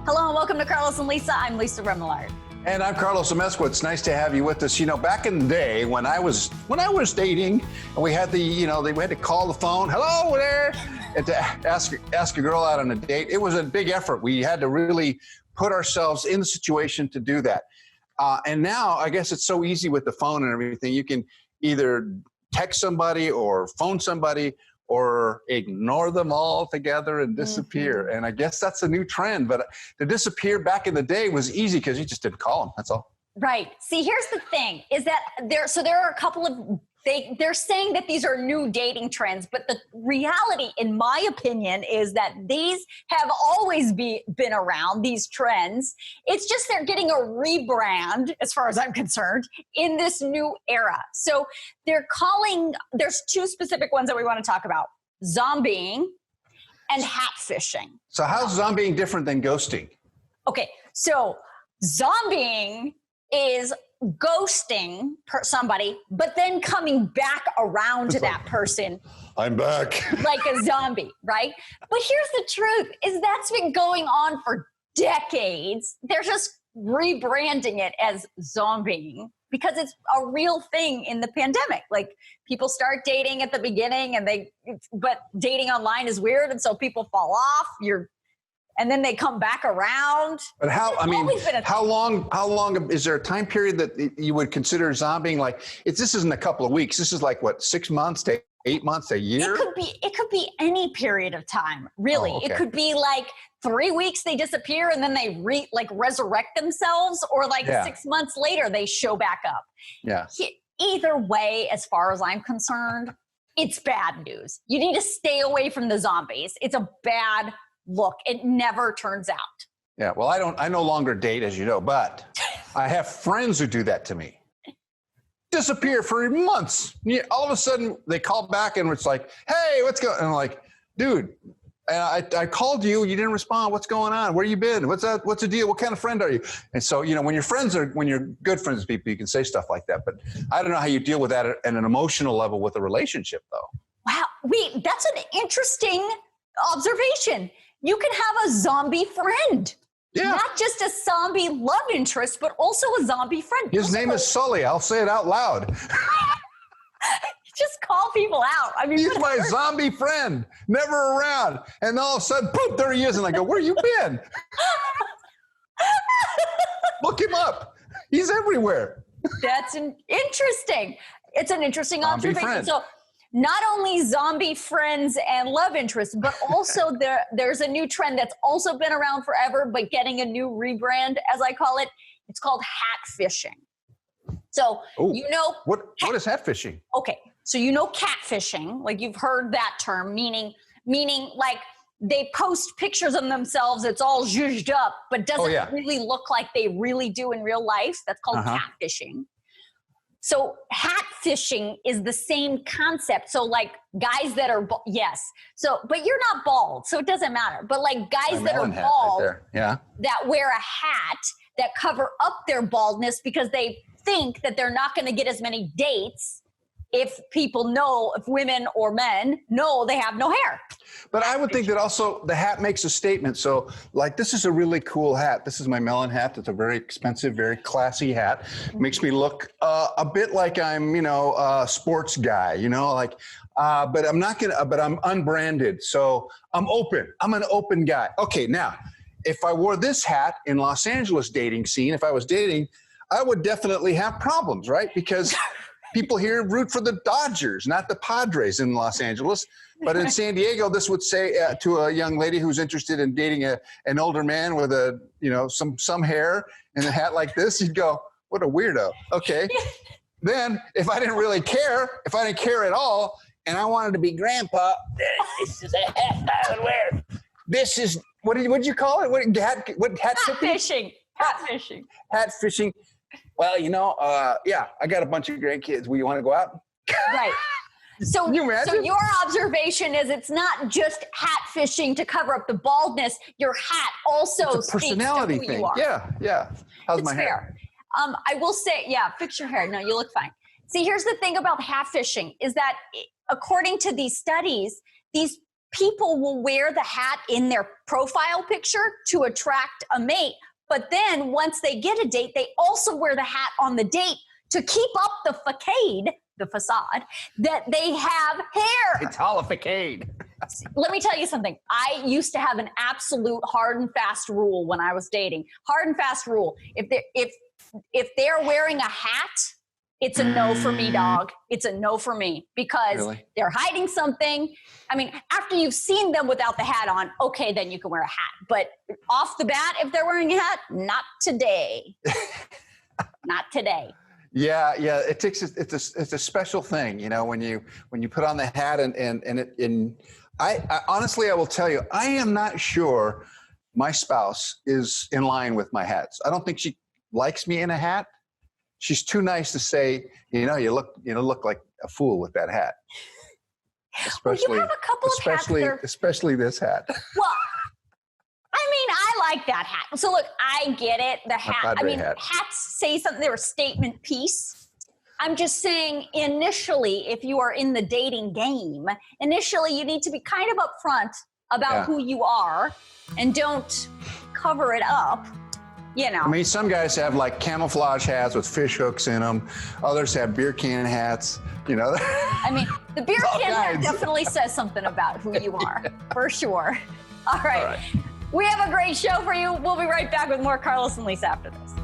Hello and welcome to Carlos and Lisa. I'm Lisa Remillard. And I'm Carlos Amezcua. It's nice to have you with us. You know, back in the day when I was dating, and we had we had to call the phone, hello there, and to ask a girl out on a date. It was a big effort. We had to really put ourselves in the situation to do that. And now I guess it's so easy with the phone and everything. You can either text somebody or phone somebody or ignore them all together and disappear. And I guess that's a new trend. But to disappear back in the day was easy because you just didn't call them. That's all. Right. See, here's the thing is that there are a couple of, they're saying that these are new dating trends, but the reality, in my opinion, is that these have always been around, these trends. It's just they're getting a rebrand, as far as I'm concerned, in this new era. So there's two specific ones that we want to talk about: zombieing and hatfishing. So how's zombieing different than ghosting? Okay, so zombieing is ghosting somebody, but then coming back around to that person. I'm back. Like a zombie, right? But here's the truth, is that's been going on for decades. They're just rebranding it as zombieing because it's a real thing in the pandemic. Like, people start dating at the beginning but dating online is weird, and so people fall off. And then they come back around. But how long is there a time period that you would consider zombieing? Like, this isn't a couple of weeks. This is like what, 6 months to 8 months, a year? It could be any period of time, really. Oh, okay. It could be like 3 weeks they disappear and then they resurrect themselves, or 6 months later they show back up. Yeah. Either way, as far as I'm concerned, it's bad news. You need to stay away from the zombies. It's a bad look. It never turns out. Yeah. Well, I no longer date, as you know, but I have friends who do that to me. Disappear for months. All of a sudden they call back and it's like, hey, what's going on? And I'm like, dude, I called you. You didn't respond. What's going on? Where you been? What's the deal? What kind of friend are you? And so, when you're good friends with people, you can say stuff like that. But I don't know how you deal with that at an emotional level with a relationship, though. Wow. Wait, that's an interesting observation. You can have a zombie friend. Yeah. Not just a zombie love interest, but also a zombie friend. His name is Sully. I'll say it out loud. Just call people out. I mean, he's my zombie friend, never around. And all of a sudden, poof, there he is. And I go, where you been? Look him up. He's everywhere. That's interesting. It's an interesting zombie observation. Friend. So not only zombie friends and love interests, but also there's a new trend that's also been around forever, but getting a new rebrand, as I call it. It's called hatfishing. So, what is hatfishing? Okay. So, catfishing, like you've heard that term, meaning like they post pictures of themselves. It's all zhuzhed up, but doesn't really look like they really do in real life. That's called catfishing. So hatfishing is the same concept. So like guys that are, yes. So, but you're not bald, so it doesn't matter. But like guys that are bald, right that wear a hat that cover up their baldness because they think that they're not going to get as many dates if women or men know they have no hair. But I would think that also the hat makes a statement. So like, this is a really cool hat. This is my melon hat. It's a very expensive, very classy hat. Makes me look a bit like I'm, a sports guy, but I'm unbranded. So I'm open. I'm an open guy. Okay. Now, if I wore this hat in Los Angeles dating scene, if I was dating, I would definitely have problems, right? Because people here root for the Dodgers, not the Padres in Los Angeles. But in San Diego, this would say to a young lady who's interested in dating an older man with some hair and a hat like this, you'd go, what a weirdo. Okay. Then if I didn't really care, if I didn't care at all, and I wanted to be grandpa, this is a hat I would wear. This is, what'd you call it? What hat fishing? Hatfishing. Hatfishing. Well, I got a bunch of grandkids. Will you want to go out? Right. So, Can you imagine? So your observation is it's not just hat fishing to cover up the baldness. Your hat also it's a personality speaks to who thing. You are. Yeah. How's my hair? Fair. I will say, fix your hair. No, you look fine. See, here's the thing about hat fishing is that according to these studies, these people will wear the hat in their profile picture to attract a mate. But then once they get a date, they also wear the hat on the date to keep up the facade that they have hair. It's all a facade. Let me tell you something. I used to have an absolute hard and fast rule when I was dating. Hard and fast rule. If they're wearing a hat, it's a no for me, dog. It's a no for me because they're hiding something. I mean, after you've seen them without the hat on, okay, then you can wear a hat. But off the bat, if they're wearing a hat, not today. Not today. Yeah, it's a special thing, you know, when you put on the hat and I honestly, I will tell you, I am not sure my spouse is in line with my hats. I don't think she likes me in a hat. She's too nice to say, you look like a fool with that hat. Especially, well, you have a couple of hats especially this hat. Well, I mean, I like that hat. So look, I get it. The hat. I mean, hats say something. They're a statement piece. I'm just saying, initially, if you are in the dating game, initially you need to be kind of upfront about who you are, and don't cover it up. You know. I mean, some guys have like camouflage hats with fish hooks in them. Others have beer can hats, you know. I mean, the beer can hat definitely says something about who you are, for sure. All right. We have a great show for you. We'll be right back with more Carlos and Lisa after this.